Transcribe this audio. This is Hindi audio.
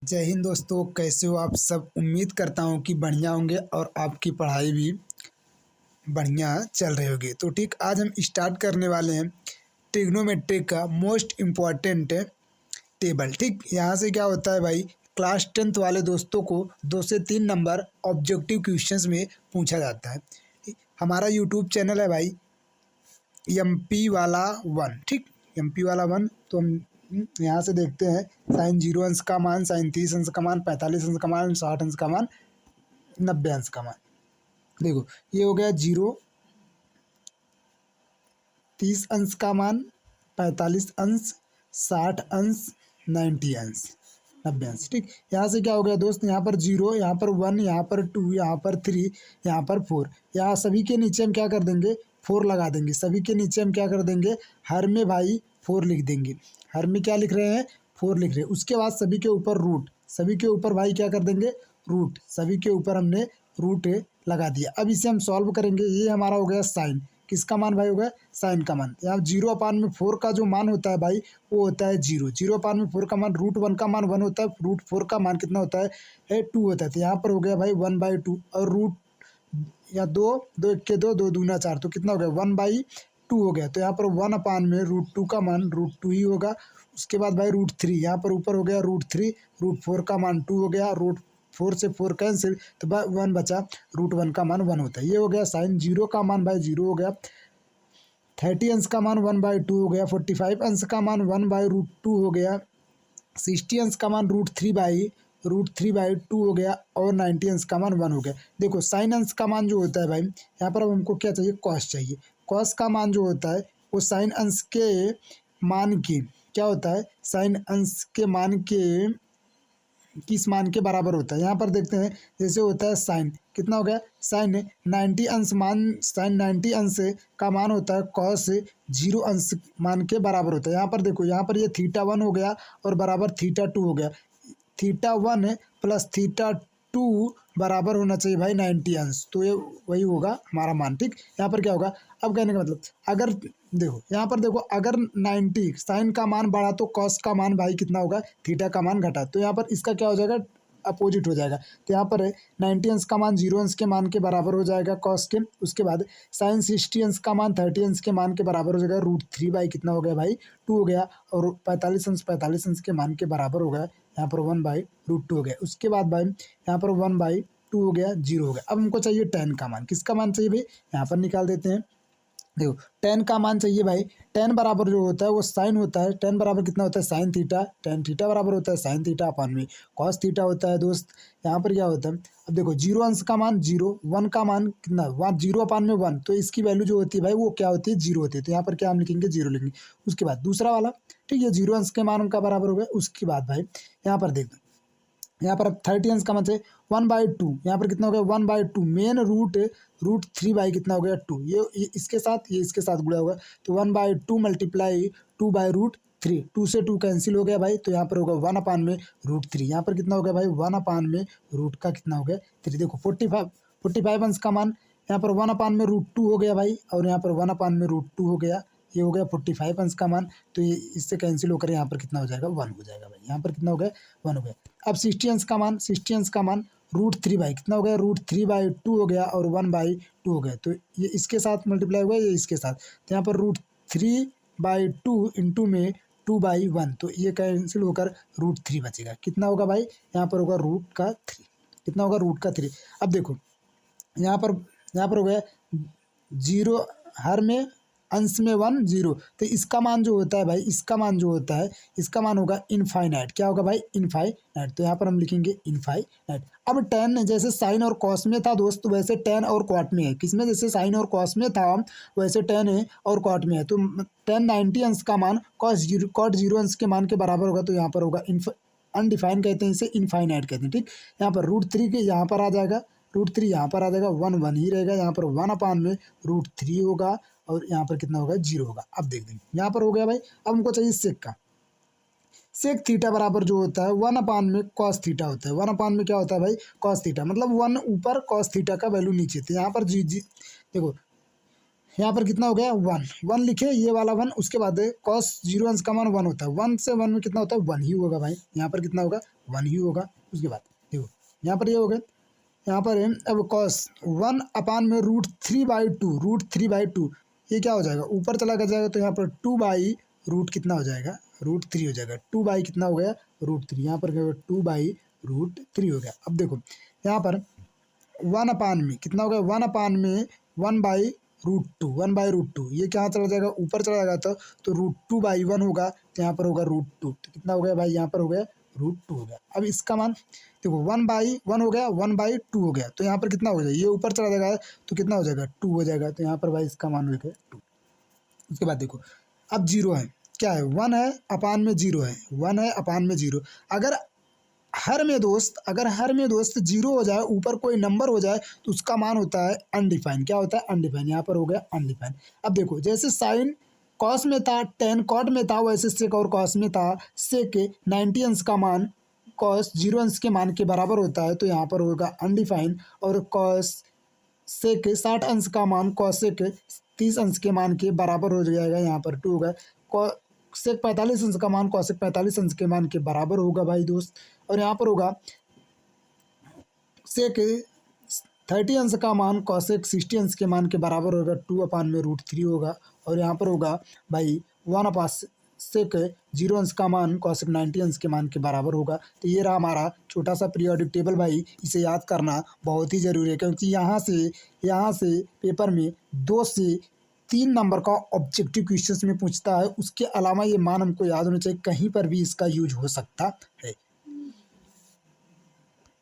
जय हिंद दोस्तों, कैसे हो आप सब। उम्मीद करता हूँ कि बढ़िया होंगे और आपकी पढ़ाई भी बढ़िया चल रही होगी। तो ठीक, आज हम स्टार्ट करने वाले हैं ट्रिग्नोमेट्री का मोस्ट इम्पॉर्टेंट टेबल। ठीक, यहाँ से क्या होता है भाई, क्लास 10th वाले दोस्तों को 2 से 3 नंबर ऑब्जेक्टिव क्वेश्चंस में पूछा जाता है। ठीक, हमारा यूट्यूब चैनल है भाई MP वाला 1। ठीक, MP वाला 1। तो हम यहाँ से देखते हैं साइन 0 अंश का मान, साइन 30 अंश का मान, 45 अंश का मान, 60 अंश का मान, 90 अंश का मान। देखो, ये हो गया 0, 30 अंश का मान, 45 अंश, 60 अंश, 90 अंश, 90 अंश। ठीक, यहाँ से क्या हो गया दोस्त, यहाँ पर 0, यहाँ पर 1, यहाँ पर 2, यहाँ पर 3, यहाँ पर 4। यहाँ सभी के नीचे हम क्या कर देंगे, 4 लगा देंगे। सभी के नीचे हम क्या कर देंगे, हर में भाई 4 लिख देंगे। हर में क्या लिख रहे हैं, 4 लिख रहे हैं। उसके बाद सभी के ऊपर रूट, सभी के ऊपर भाई क्या कर देंगे, रूट। सभी के ऊपर हमने रूट लगा दिया। अब इसे हम सॉल्व करेंगे। ये हमारा हो गया साइन, किसका मान भाई, हो गया साइन का मान। यहाँ 0/4 का जो मान होता है भाई, वो होता है 0। 0/4 का मान, √1 का मान 1 होता है, √4 का मान कितना होता है 2 होता है। तो यहाँ पर हो गया भाई 1/2, और रूट या 2, 2 1 के 2, 2 दूना 4, तो कितना हो गया 1/2 हो गया। तो यहाँ पर 1/√2 का मान √2 ही होगा। उसके बाद भाई √3, यहाँ पर ऊपर हो गया √3, √4 का मान 2 हो गया, √4 से 4 कैंसिल, तो भाई 1 बचा, √1 का मान 1 होता है। ये हो गया साइन। 0 का मान भाई 0 हो गया, 30 अंश का मान 1/2 हो गया, 45 अंश का मान 1/√2 हो गया, 60 अंश का मान √3/2 हो गया, और 90 अंश का मान 1 हो गया। देखो, साइन अंश का मान जो होता है भाई, यहाँ पर अब हमको क्या चाहिए, कॉस चाहिए। कॉस का मान जो होता है वो साइन अंश के मान के क्या होता है, साइन अंश के मान के किस मान के बराबर होता है। यहाँ पर देखते हैं, जैसे होता है साइन, कितना हो गया, साइन 90 अंश मान, साइन 90 अंश का मान होता है कॉस 0 अंश मान के बराबर होता है। यहाँ पर देखो, यहाँ पर ये θ1 हो गया और बराबर θ2 हो गया। θ1 प्लस θ2 बराबर होना चाहिए भाई 90 अंश, तो ये वही होगा हमारा मान। ठीक, यहाँ पर क्या होगा, अब कहने का मतलब, अगर देखो यहाँ पर देखो, अगर 90 साइन का मान बढ़ा तो कॉस का मान भाई कितना होगा, थीटा का मान घटा। तो यहाँ पर इसका क्या हो जाएगा, अपोजिट हो जाएगा। तो यहाँ पर 90 अंश का मान 0 अंश के मान के बराबर हो जाएगा कॉस के। उसके बाद साइन 60 अंश का मान 30 अंश के मान के बराबर हो जाएगा, √3 बाई कितना हो गया भाई 2 हो गया, और 45 अंश के मान के बराबर हो गया, यहाँ पर 1/√2 हो गया। उसके बाद भाई यहाँ पर 1/2 हो गया, 0 हो गया। अब हमको चाहिए 10 का मान, किसका मान चाहिए भाई, यहाँ पर निकाल देते हैं। देखो, 10 का मान चाहिए भाई। 10 बराबर जो होता है वो साइन होता है। 10 बराबर कितना होता है, साइन थीटा। 10 थीटा बराबर होता है साइन थीटा अपान में कॉस थीटा होता है दोस्त। यहाँ पर क्या होता है, अब देखो 0 अंश का मान 0, 1 का मान कितना, 0/1, तो इसकी वैल्यू जो होती है भाई वो क्या होती है, 0 होती है। तो यहाँ पर क्या हम लिखेंगे, 0 लिखेंगे। उसके बाद दूसरा वाला, ठीक है, 0 अंश के मान उनका बराबर हो गया। उसके बाद भाई यहाँ पर देखते, यहाँ पर 30 अंश का मतलब 1/2, यहाँ पर कितना हो गया 1/2, मेन √3 बाई कितना हो गया 2, ये इसके साथ, ये इसके साथ गुड़ा होगा, तो 1/2 मल्टीप्लाई 2/√3, 2 से 2 कैंसिल हो गया भाई, तो यहाँ पर होगा 1/√3। यहाँ पर कितना हो गया भाई 1/रूट का कितना हो गया 3। देखो 45 अंश का मान, यहाँ पर 1/√2 हो गया भाई, और यहाँ पर 1/√2 हो गया। ये हो गया 45 अंश का मान, तो ये इससे कैंसिल होकर यहाँ पर कितना हो जाएगा 1 हो जाएगा भाई। यहाँ पर कितना हो गया 1 हो गया। अब 60 अंश का मान, 60 अंश का मान √3 बाई कितना हो गया, √3/2 हो गया, और 1/2 हो गया। तो ये इसके साथ मल्टीप्लाई हुआ, ये इसके साथ, तो यहाँ पर √3/2 इंटू में 2/1, तो ये कैंसिल होकर √3 बचेगा। कितना होगा भाई, यहाँ पर होगा √3। कितना होगा, √3। अब देखो यहाँ पर हो गया 0, हर में अंश में 1 0, तो इसका मान जो होता है भाई, इसका मान जो होता है, इसका मान होगा इनफाइनाइट। क्या होगा भाई, इनफाइनाइट। तो यहाँ पर हम लिखेंगे इनफाइनाइट। अब 10 जैसे साइन और कॉस में था दोस्त, वैसे 10 और कॉट में है। किसमें, जैसे साइन और कॉस में था वैसे 10 है और कॉट में है। तो 10 90 अंश का मान कॉट 0 अंश के मान के बराबर होगा, तो यहाँ पर होगा अनडिफाइंड कहते हैं इसे, इनफाइनाइट कहते हैं। ठीक, यहाँ पर √3 के यहाँ पर आ जाएगा, √3 यहाँ पर आ जाएगा, 1 ही रहेगा। यहाँ पर 1/√3 होगा, और यहाँ पर कितना होगा 0 होगा। अब देख देंगे, यहाँ पर हो गया भाई। अब हमको चाहिए सेक का। सेक थीटा बराबर जो होता है 1/cos थीटा होता है। 1 में क्या होता है भाई, cos थीटा, मतलब 1 ऊपर cos थीटा का वैल्यू नीचे। तो यहाँ पर जी देखो, यहाँ पर कितना हो गया 1, 1 लिखे ये वाला 1, उसके बाद कॉस 0 अंश का मान 1 होता है, 1 से 1 में कितना होता है 1 ही होगा भाई, यहाँ पर कितना होगा 1 ही होगा। उसके बाद देखो यहाँ पर ये हो गया, यहाँ पर है अब कॉस 1 अपान में √3/2, √3/2 ये क्या हो जाएगा ऊपर चला जाएगा तो यहाँ पर 2/√, कितना हो जाएगा √3 हो जाएगा, 2 कितना हो गया √3, यहाँ पर क्या होगा 2/√3 हो गया। अब देखो यहाँ पर 1 अपान में कितना हो गया 1 अपान में 1/√2, 1/√2 ये क्या चला जाएगा ऊपर चला जाएगा तो √2/1 होगा, तो यहाँ पर होगा √2, तो कितना हो गया भाई यहाँ पर हो गया √2 हो गया। अब इसका मान देखो 1/1 हो गया, 1/2 हो गया, तो यहाँ पर कितना हो जाएगा ये ऊपर चला जाएगा तो कितना हो जाएगा 2 हो जाएगा, तो यहाँ पर भाई इसका मान हो गया 2। उसके बाद देखो अब 0 है, क्या है 1 है अपान में 0 है, 1 है अपान में 0, अगर अगर हर में दोस्त 0 हो जाए, ऊपर कोई नंबर हो जाए तो उसका मान होता है अनडिफाइन, क्या होता है अनडिफाइन, यहाँ पर हो गया अनडिफाइन। अब देखो जैसे साइन कॉस में था, टेन कॉट में था, वैसे सेक और कॉस में था, सेक 90 अंश का मान कॉस 0 अंश के मान के बराबर होता है, तो यहाँ पर होगा अनडिफाइन। और कॉस सेक 60 अंश का मान कॉसेक 30 अंश के मान के बराबर हो जाएगा, यहाँ पर 2 होगा। सेक 45 अंश का मान कॉसेक 45 अंश के मान के बराबर होगा भाई दोस्त। और यहाँ पर होगा सेक 30 अंश का मान कॉसेक 60 अंश के मान के बराबर होगा, 2 अपान में √3 होगा। और यहाँ पर होगा भाई 1 अपान सेक 0 अंश का मान कॉसेक 90 अंश के मान के बराबर होगा। तो ये रहा हमारा छोटा सा पीरियोडिक टेबल भाई, इसे याद करना बहुत ही ज़रूरी है, क्योंकि यहाँ से पेपर में 2 से 3 नंबर का ऑब्जेक्टिव क्वेश्चंस में पूछता है, उसके अलावा ये मान हमको याद होना चाहिए, कहीं पर भी इसका यूज हो सकता है।